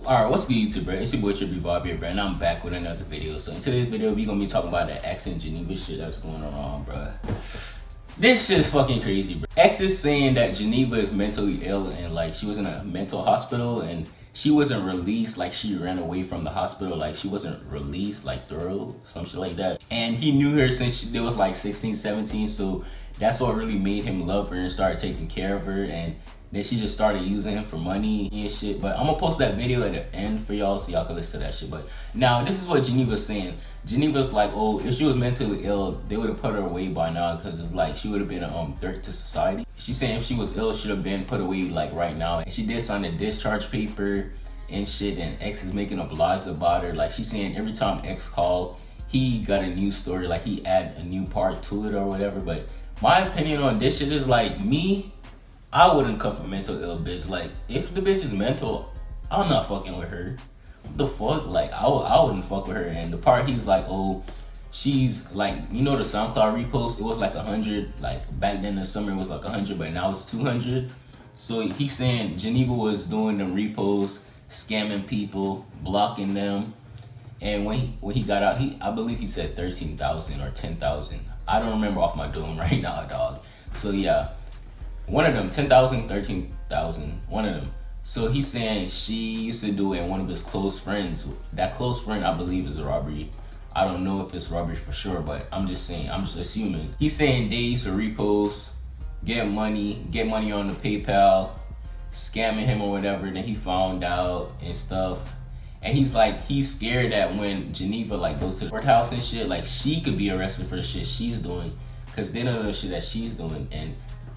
Alright, what's good YouTube, bro? It's your boy Bob here, bro, and I'm back with another video. So in today's video, we gonna be talking about the X and Geneva shit that's going on, bro. This shit's fucking crazy, bro. X is saying that Geneva is mentally ill and like she was in a mental hospital and she wasn't released, like she ran away from the hospital, like she wasn't released, like thorough, some shit like that. And he knew her since they was like 16, 17, so that's what really made him love her and start taking care of her. And then she just started using him for money and shit. But I'm gonna post that video at the end for y'all so y'all can listen to that shit. But now this is what Geneva's saying. Geneva's like, oh, if she was mentally ill, they would have put her away by now because it's like she would have been a threat to society. She's saying if she was ill, she should have been put away like right now. And she did sign a discharge paper and shit, and X is making up lies about her. Like she's saying every time X called, he got a new story, like he add a new part to it or whatever. But my opinion on this shit is like, I wouldn't cuff a mental ill bitch. Like, if the bitch is mental, I'm not fucking with her. What the fuck? Like, I wouldn't fuck with her. And the part he's like, oh, she's like, you know the SoundCloud repost? It was like 100. Like, back then in the summer, it was like 100, but now it's 200. So he's saying Geneva was doing the reposts, scamming people, blocking them. And when he got out, I believe he said 13,000 or 10,000. I don't remember off my dome right now, dog. So yeah. One of them, 10,000, 13,000, one of them. So he's saying she used to do it and one of his close friends. That close friend, I believe, is a robbery. I don't know if it's robbery for sure, but I'm just saying, I'm just assuming. He's saying they used to repost, get money on the PayPal, scamming him or whatever. Then he found out and stuff. And he's like, he's scared that when Geneva like goes to the courthouse and shit, like she could be arrested for the shit she's doing. Cause they don't know the shit that she's doing. And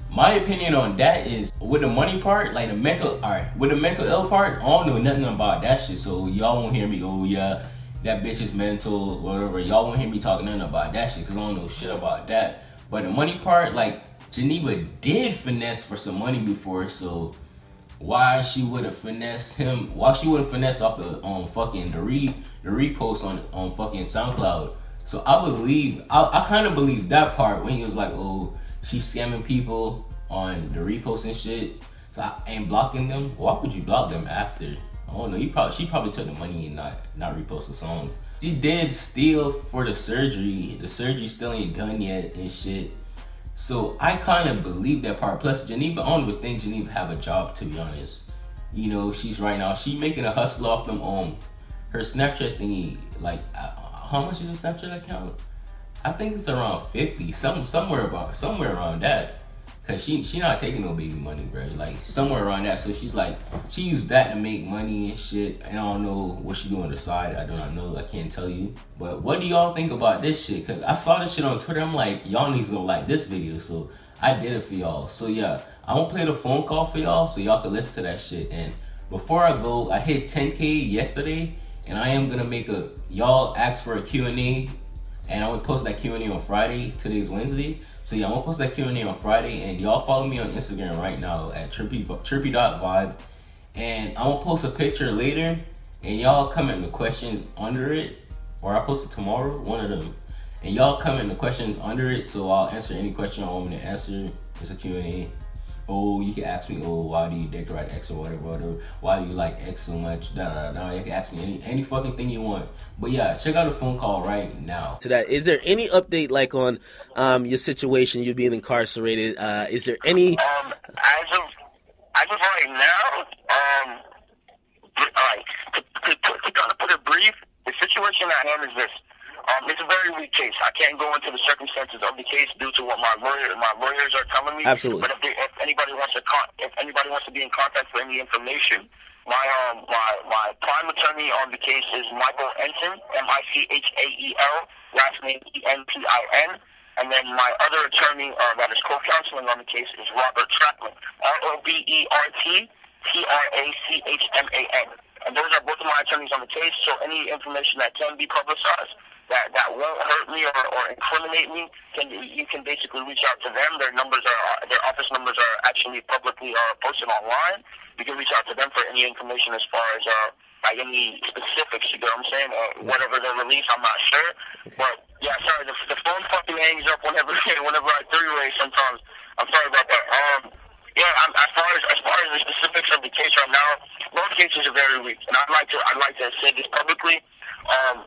my opinion on that is, with the money part, like the mental, with the mental ill part, I don't know nothing about that shit. So y'all won't hear me, oh yeah, that bitch is mental, whatever. Y'all won't hear me talking nothing about that shit, cause I don't know shit about that. But the money part, like Geneva did finesse for some money before, so why she would have finessed him? Why she would have finessed off the fucking the repost on fucking SoundCloud? So I kind of believe that part when he was like, oh, she's scamming people on the repost and shit. So I ain't blocking them. Why would you block them after? I don't know. She probably took the money and not repost the songs. She did steal for the surgery. The surgery still ain't done yet and shit. So I kind of believe that part. Plus Geneva, I don't even think Geneva have a job, to be honest. You know, she making a hustle off them her Snapchat thingy. Like, how much is a Snapchat account? I think it's around 50, somewhere around that. Cause she not taking no baby money, bro. Like somewhere around that. So she's like, she used that to make money and shit. And I don't know what she do on the side. I do not know. I can't tell you. But what do y'all think about this shit? Cause I saw this shit on Twitter. I'm like, y'all need to like this video. So I did it for y'all. So yeah, I'm gonna play the phone call for y'all so y'all can listen to that shit. And before I go, I hit 10K yesterday, and I am gonna make y'all ask for a Q&A. And I'm gonna post that Q&A on Friday. Today's Wednesday. So yeah, I'm gonna post that Q&A on Friday. And y'all follow me on Instagram right now at trippy.vibe. And I'm gonna post a picture later. And y'all comment the questions under it. Or I'll post it tomorrow, one of them. And y'all comment the questions under it. So I'll answer any question I want me to answer. It's a Q&A. Oh, you can ask me, oh, why do you decorate X or whatever, why do you like X so much, You can ask me any fucking thing you want. But yeah, check out the phone call right now. To that, is there any update like on your situation, you being incarcerated? Is there any as of right now, to put it brief, the situation at hand is this. It's a very weak case. I can't go into the circumstances of the case due to what my lawyers are telling me. Absolutely. But if anybody wants to be in contact for any information, my prime attorney on the case is Michael Ensign, Michael, last name Entin. And then my other attorney that is co-counseling on the case is Robert Trachman, ROBERTTRACHMAN. And those are both of my attorneys on the case, so any information that can be publicized that won't hurt me or incriminate me, you can basically reach out to them. Their office numbers are actually publicly posted online. You can reach out to them for any information as far as like any specifics, you know what I'm saying? Whatever they release, I'm not sure. But yeah, sorry, the phone fucking hangs up whenever I three-way sometimes. I'm sorry about that. Yeah, as far as the specifics of the case right now, both cases are very weak, and I'd like to say this publicly.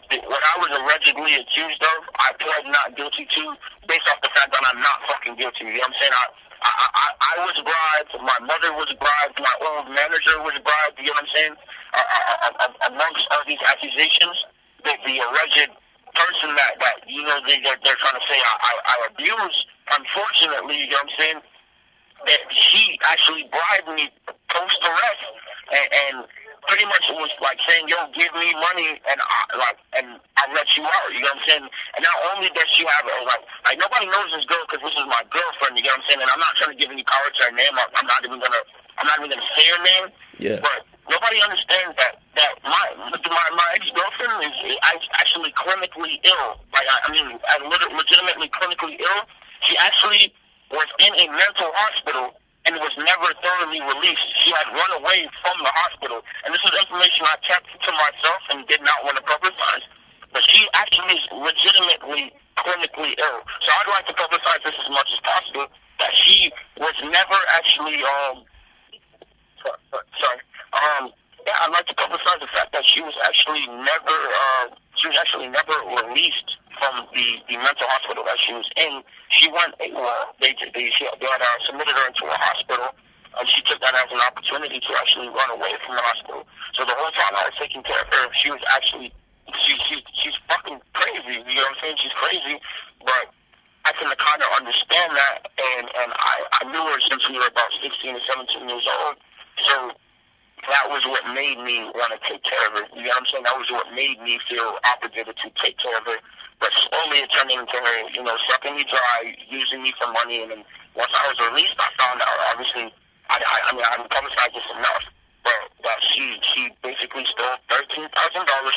What I was allegedly accused of, I pled not guilty to, based off the fact that I'm not fucking guilty. You know what I'm saying? I was bribed. My mother was bribed. My old manager was bribed. You know what I'm saying? Amongst all these accusations, the alleged person that you know they're trying to say I abused, unfortunately, you know what I'm saying? That she actually bribed me post-arrest, and pretty much it was like saying, "Yo, give me money, and I'll let you out." You know what I'm saying? And not only does she have it, like nobody knows this girl because this is my girlfriend. You know what I'm saying? And I'm not trying to give any power to her name. I'm not even gonna say her name. Yeah. But nobody understands that my ex-girlfriend is actually clinically ill. Like legitimately clinically ill. She actually was in a mental hospital and was never thoroughly released. She had run away from the hospital. And this is information I kept to myself and did not want to publicize. But she actually is legitimately clinically ill. So I'd like to publicize this as much as possible, that she was never actually, yeah, I'd like to publicize the fact that she was actually never released from the mental hospital that she was in. She went AWOL. They had submitted her into a hospital, and she took that as an opportunity to actually run away from the hospital. So the whole time I was taking care of her, she was actually, she's fucking crazy, you know what I'm saying? She's crazy, but I can kind of understand that, and I knew her since we were about 16 or 17 years old, so that was what made me want to take care of her, you know what I'm saying? That was what made me feel obligated to take care of her. But slowly it turned into her, you know, sucking me dry, using me for money, and then once I was released, I found out, obviously, I haven't publicized this enough, but that she basically stole $13,000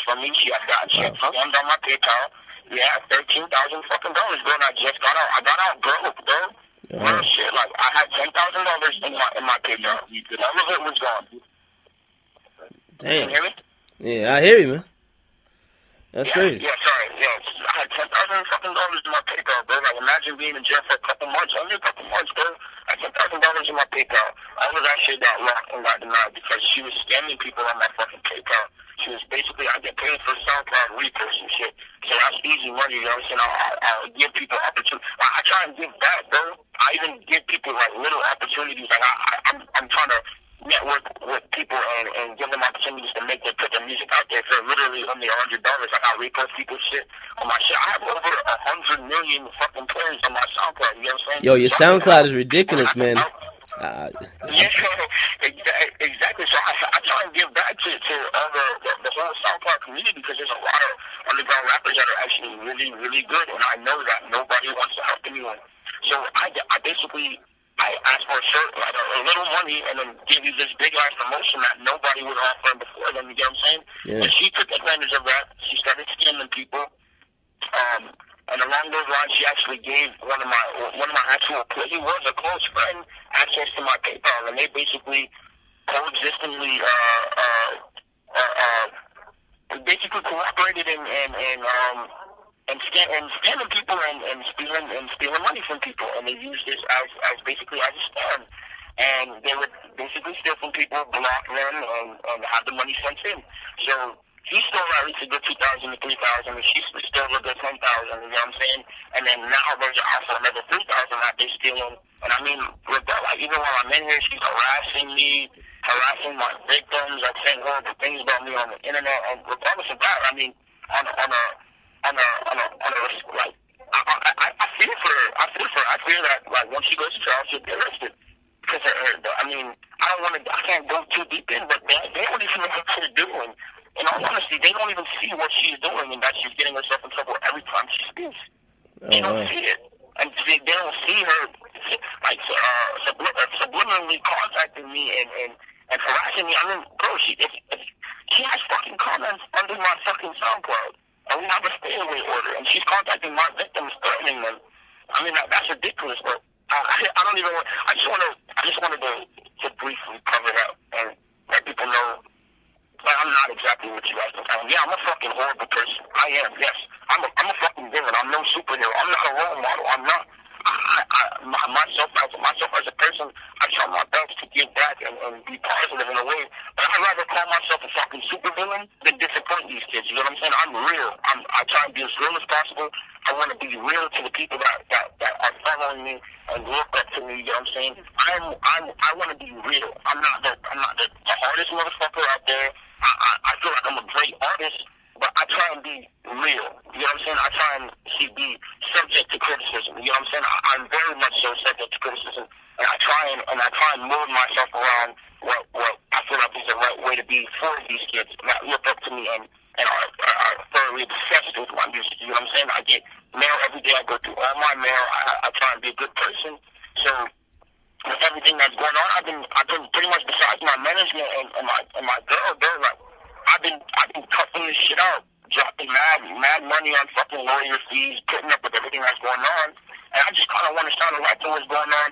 from me. She had scammed on my PayPal. Yeah, $13,000 fucking dollars, bro, and I just got out. I got out broke, bro. Real shit, like, I had $10,000 in my PayPal. All of it was gone. Damn. Can you hear me? Yeah, I hear you, man. That's crazy. Yeah, sorry. Yeah, I had $10,000 fucking dollars in my PayPal, bro. Like, imagine being in jail for a couple months, only a couple months, bro. I had $10,000 in my PayPal. All of that shit got locked and got denied because she was scamming people on my fucking PayPal. She was basically, I get paid for SoundCloud reposts and shit. So that's easy money, you know what I'm saying? I'll give people opportunities. I try and give back, bro. I even give people, like, little opportunities. Like, I'm trying to network with people and give them opportunities to put their music out there for literally only $100. Like, I repost people's shit on my shit. I have over 100 million fucking players on my SoundCloud, you know what I'm saying? Yo, your SoundCloud is ridiculous, man. Yeah, exactly. So I try and give back to all the whole SoundCloud community because there's a lot of underground rappers that are actually really, really good, and I know that nobody wants to help anyone. So I basically asked for a shirt, like a little money, and then give you this big ass promotion that nobody would offer before then, you get what I'm saying? Yeah. And she took advantage of that. She started scamming people. And along those lines, she actually gave one of my actual, he was a close friend, access to my PayPal, and they basically coexistently cooperated and scamming people and stealing money from people, and they used this as basically as a scam. And they would basically steal from people, block them, and have the money sent in. So he stole at least a good $2,000 to $3,000, and she stole a good $10,000. You know what I'm saying? And then now there's also another $3,000 that they're stealing. And I mean, like, even while I'm in here, she's harassing me, harassing my victims, like saying horrible things about me on the internet. And regardless of that, I mean, on a like, I feel for her. I feel that, like, once she goes to trial, she'll be arrested. Because I mean, I can't go too deep in, but they don't even know what she's doing. In all honesty, they don't even see what she's doing and that she's getting herself in trouble every time she speaks. They don't see it. and they don't see her like subliminally contacting me and harassing me. I mean, bro, she has fucking comments under my fucking SoundCloud, and we have a stay away order, and she's contacting my victims, threatening them. I mean, that's ridiculous, bro. I don't even want. I just wanted to briefly cover that and let people know. Like, I'm not exactly what you guys think I am. Yeah, I'm a fucking horrible person. I am, yes. I'm a fucking villain. I'm no superhero. I'm not a role model. I'm not. Myself as a person, I try my best to give back and be positive in a way. But I'd rather call myself a fucking supervillain than disappoint these kids. You know what I'm saying? I'm real. I try and be as real as possible. I want to be real to the people that are following me and look up to me. You know what I'm saying? I want to be real. I'm not the hardest motherfucker out there. I feel like I'm a great artist, but I try and be real. You know what I'm saying? I try and be subject to criticism. You know what I'm saying? I'm very much so subject to criticism, and I try and mold myself around what I feel like is the right way to be for these kids that look up to me and are thoroughly obsessed with my music. You know what I'm saying? I get mail every day. I go through all my mail. I try and be a good person. So with everything that's going on, I've been pretty much, besides my management and my girl, like I've been cutting this shit out, dropping mad money on fucking lawyer fees, putting up with everything that's going on, and I just kind of want to shine a light to what's going on